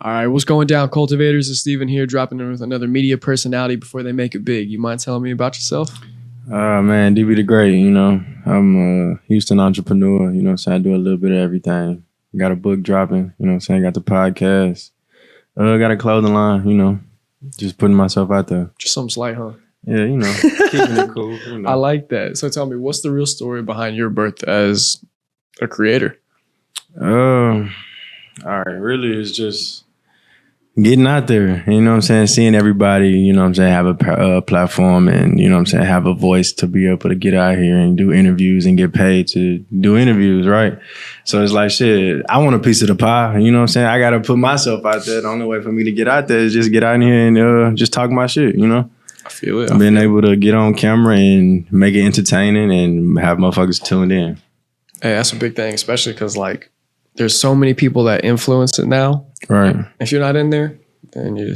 All right, what's going down, cultivators? It's Steven here, dropping in with another media personality before they make it big. You mind telling me about yourself? Man, DBXTheGreat, I'm a Houston entrepreneur, so I do a little bit of everything. Got a book dropping, got the podcast, got a clothing line, just putting myself out there. Just something slight, huh? Yeah, keeping it cool. I like that. So tell me, what's the real story behind your birth as a creator? All right, really, it's just getting out there, seeing everybody, have a platform and, have a voice to be able to get out here and do interviews and get paid to do interviews, right? So it's like, shit, I want a piece of the pie, I got to put myself out there. The only way for me to get out there is just get out in here and just talk my shit, I feel it. Being able to get on camera and make it entertaining and have motherfuckers tuned in. Hey, that's a big thing, especially because, there's so many people that influence it now. Right. If you're not in there, then you're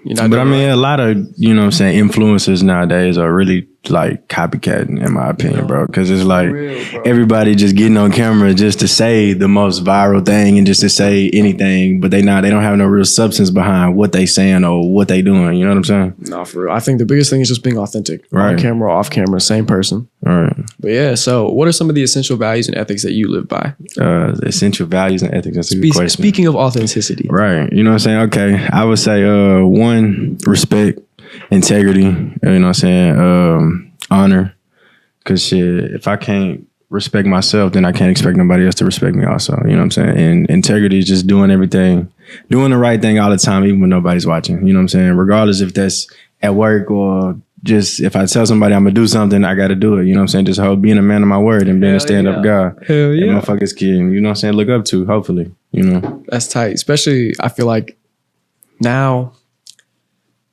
not. But a lot of, influencers nowadays are really copycatting, in my opinion, bro. Because it's everybody just getting on camera just to say the most viral thing and just to say anything, but they don't have no real substance behind what they saying or what they doing. You know what I'm saying? No, for real. I think the biggest thing is just being authentic. Right. On camera, off camera, same person. All right. But yeah, so what are some of the essential values and ethics that you live by? The essential values and ethics. That's a good question. Speaking of authenticity. Right. You know what I'm saying? Okay. I would say, one, respect, integrity, honor. Because shit, if I can't respect myself, then I can't expect nobody else to respect me also. You know what I'm saying? And integrity is just doing everything, doing the right thing all the time, even when nobody's watching. You know what I'm saying? Regardless if that's at work or just if I tell somebody I'm going to do something, I got to do it. You know what I'm saying? Just being a man of my word and being a stand-up guy. Hell yeah. And motherfuckers can, you know what I'm saying, look up to, hopefully, That's tight. Especially, I feel like now,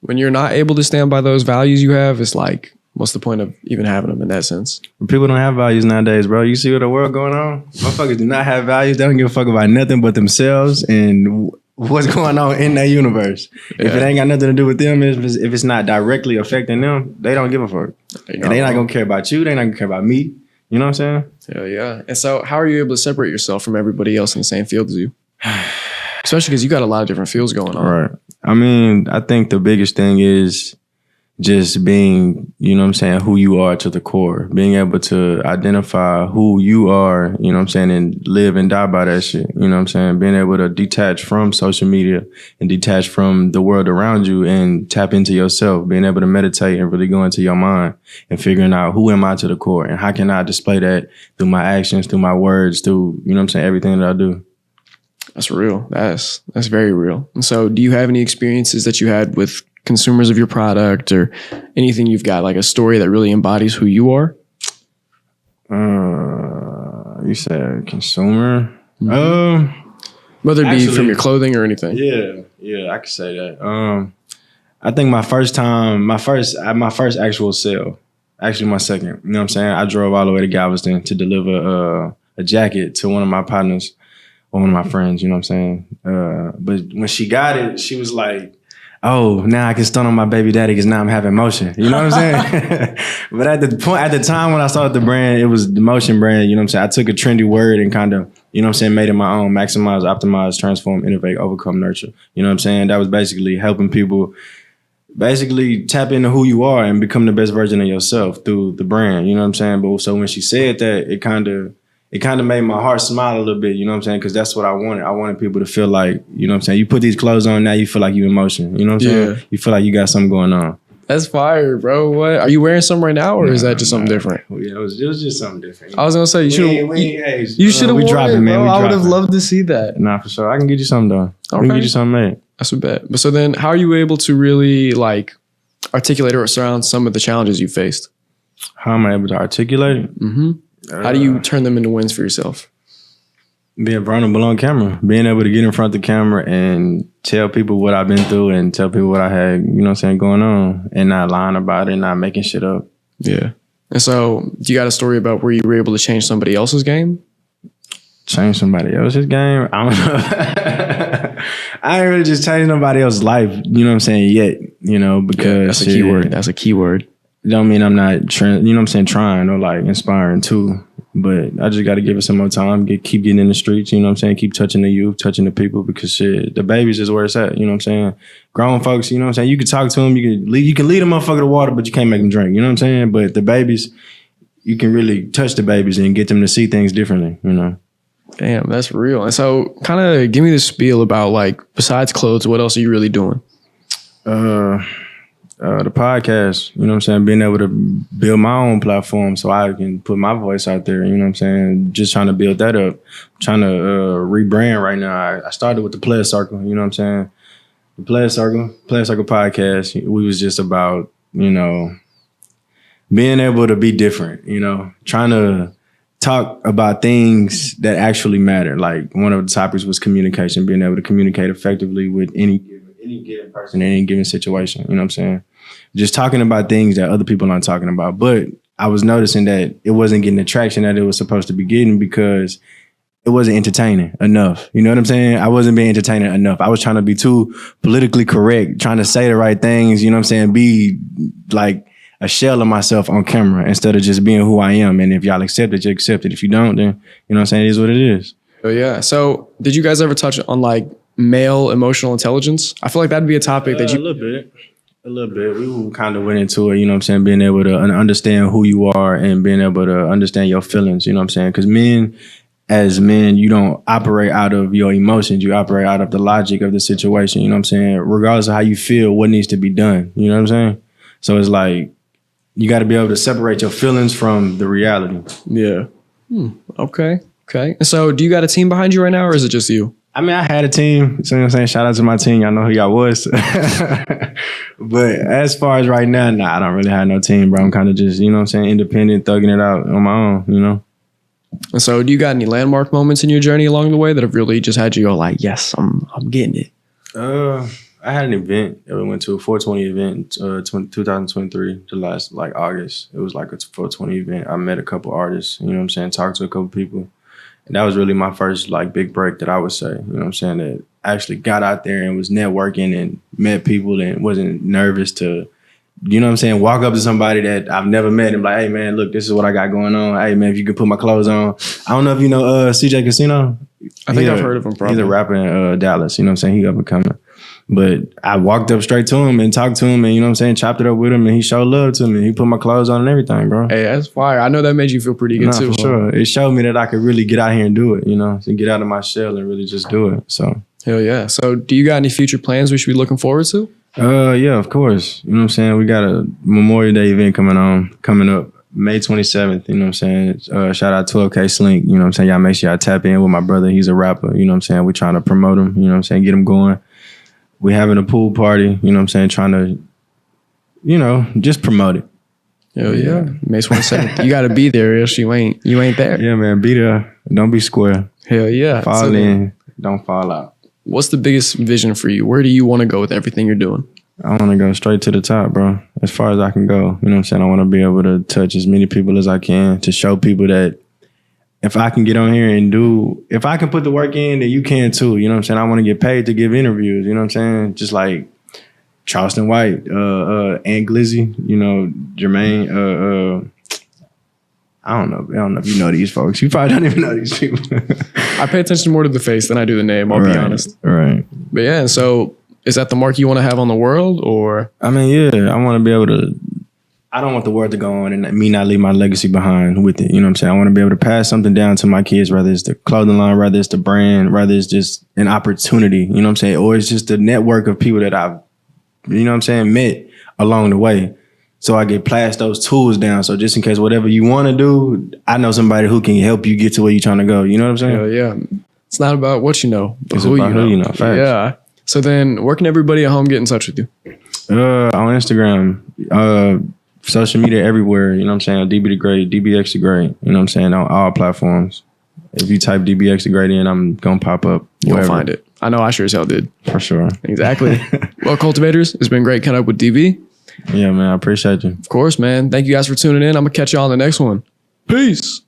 when you're not able to stand by those values you have, it's what's the point of even having them in that sense? People don't have values nowadays, bro. You see what the world going on? Motherfuckers do not have values. They don't give a fuck about nothing but themselves and what's going on in their universe. Yeah. If it ain't got nothing to do with them, if it's not directly affecting them, they don't give a fuck. And they not going to care about you. They not going to care about me. You know what I'm saying? Hell yeah. And so how are you able to separate yourself from everybody else in the same field as you? Especially because you got a lot of different fields going on. Right. I think the biggest thing is just being, who you are to the core, being able to identify who you are, and live and die by that shit. Being able to detach from social media and detach from the world around you and tap into yourself, being able to meditate and really go into your mind and figuring out who am I to the core and how can I display that through my actions, through my words, through, everything that I do. That's real. That's very real. And so do you have any experiences that you had with consumers of your product or anything you've got, a story that really embodies who you are? You said consumer? Mm-hmm. Whether it be from your clothing or anything. Yeah, I could say that. I think my first actual sale, actually my second, I drove all the way to Galveston to deliver a jacket to one of my partners or one of my friends, but when she got it, she was like, oh, now I can stunt on my baby daddy because now I'm having motion. You know what I'm saying? But at the time when I started the brand, it was the motion brand. You know what I'm saying? I took a trendy word and kind of, made it my own. Maximize, optimize, transform, innovate, overcome, nurture. You know what I'm saying? That was basically helping people tap into who you are and become the best version of yourself through the brand. You know what I'm saying? But so when she said that, it kind of made my heart smile a little bit, because that's what I wanted. I wanted people to feel like, you put these clothes on, now you feel like you in motion. You know what I'm saying? You feel like you got something going on. That's fire, bro. What? Are you wearing some right now or is that just something different? Well, yeah, it was just something different. I was going to say, you should have worn it, man. I would have loved to see that. Nah, for sure. I can get you something done. Okay. I can get you something made. That's a bet. But so then how are you able to really articulate or surround some of the challenges you faced? How am I able to articulate it? Mm-hmm. How do you turn them into wins for yourself? Being vulnerable on camera, being able to get in front of the camera and tell people what I've been through and tell people what I had, going on and not lying about it, not making shit up. Yeah. And so do you got a story about where you were able to change somebody else's game? Change somebody else's game? I don't know. I ain't really just changed nobody else's life, yet, because that's a key word. That's a key word. Don't mean I'm not, trying or inspiring too. But I just got to give it some more time, keep getting in the streets, you know what I'm saying? Keep touching the youth, touching the people, because shit, the babies is where it's at, you know what I'm saying? Grown folks, you know what I'm saying? You can talk to them, you can lead a motherfucker to water, but you can't make them drink, you know what I'm saying? But the babies, you can really touch the babies and get them to see things differently, you know? Damn, that's real. And so kind of give me the spiel about, like, besides clothes, what else are you really doing? The podcast, you know what I'm saying? Being able to build my own platform so I can put my voice out there, you know what I'm saying? Just trying to build that up. I'm trying to rebrand right now. I started with the Player Circle, you know what I'm saying? The Player Circle podcast, we was just about, you know, being able to be different, you know, trying to talk about things that actually matter. Like, one of the topics was communication, being able to communicate effectively with any given person in any given situation, you know what I'm saying? Just talking about things that other people aren't talking about. But I was noticing that it wasn't getting the traction that it was supposed to be getting because it wasn't entertaining enough. You know what I'm saying? I wasn't being entertaining enough. I was trying to be too politically correct, trying to say the right things, you know what I'm saying? Be like a shell of myself on camera instead of just being who I am. And if y'all accept it, you accept it. If you don't, then, you know what I'm saying? It is what it is. Oh, yeah. So did you guys ever touch on, like, male emotional intelligence? I feel like that'd be a topic that you... A little bit. We kind of went into it, you know what I'm saying? Being able to understand who you are and being able to understand your feelings, you know what I'm saying? Because as men, you don't operate out of your emotions. You operate out of the logic of the situation, you know what I'm saying? Regardless of how you feel, what needs to be done, you know what I'm saying? So it's like, you got to be able to separate your feelings from the reality. Yeah. Okay. And so do you got a team behind you right now, or is it just you? I mean, I had a team, so you know what I'm saying? Shout out to my team. Y'all know who y'all was. But as far as right now, I don't really have no team, bro. I'm kind of just, you know what I'm saying, independent, thugging it out on my own, you know? And so do you got any landmark moments in your journey along the way that have really just had you go like, yes, I'm getting it? I had an event that we went to, a 420 event in 2023, the last, like, August. It was like a 420 event. I met a couple artists, you know what I'm saying, talked to a couple people. And that was really my first, like, big break that I would say, you know what I'm saying, that I actually got out there and was networking and met people and wasn't nervous to, you know what I'm saying, walk up to somebody that I've never met and be like, hey, man, look, this is what I got going on. Hey, man, if you could put my clothes on. I don't know if you know CJ Casino. I think I've heard of him probably. He's a rapper in Dallas, you know what I'm saying, he up and coming. But I walked up straight to him and talked to him and, you know what I'm saying, chopped it up with him, and he showed love to me. He put my clothes on and everything, bro. Hey, that's fire. I know that made you feel pretty good too. For sure. It showed me that I could really get out here and do it, you know, to get out of my shell and really just do it. So hell yeah. So do you got any future plans we should be looking forward to? Yeah, of course. You know what I'm saying? We got a Memorial Day event coming up May 27th, you know what I'm saying? Shout out 12K Slink, you know what I'm saying? Y'all make sure y'all tap in with my brother. He's a rapper, you know what I'm saying? We're trying to promote him, you know what I'm saying? Get him going. We having a pool party, you know what I'm saying? Trying to, you know, just promote it. Hell yeah. May 27th. You got to be there, else you ain't there. Yeah, man. Be there. Don't be square. Hell yeah. Fall in. Don't fall out. What's the biggest vision for you? Where do you want to go with everything you're doing? I want to go straight to the top, bro. As far as I can go. You know what I'm saying? I want to be able to touch as many people as I can to show people that if I can get on here and if I can put the work in, then you can too. You know what I'm saying? I want to get paid to give interviews. You know what I'm saying? Just like Charleston White, Ant Glizzy, you know, Jermaine, I don't know if you know these folks. You probably don't even know these people. I pay attention more to the face than I do the name, I'll be honest. Right. But yeah, so is that the mark you want to have on the world, or? I mean, yeah, I want to be able to, I don't want the world to go on and me not leave my legacy behind with it. You know what I'm saying? I want to be able to pass something down to my kids, whether it's the clothing line, whether it's the brand, whether it's just an opportunity, you know what I'm saying? Or it's just a network of people that I've, you know what I'm saying, met along the way. So I get pass those tools down. So just in case whatever you want to do, I know somebody who can help you get to where you're trying to go. You know what I'm saying? Hell yeah. It's not about what you know, but it's who about you know. Facts. Yeah. So then where can everybody at home get in touch with you? On Instagram, social media everywhere. You know what I'm saying? DBXTheGreat, DBXTheGreat. You know what I'm saying? On all platforms. If you type DBXTheGreat in, I'm going to pop up. You'll find it. I know I sure as hell did. For sure. Exactly. Well, Cultivators, it's been great catching up with DB. Yeah, man. I appreciate you. Of course, man. Thank you guys for tuning in. I'm going to catch y'all on the next one. Peace.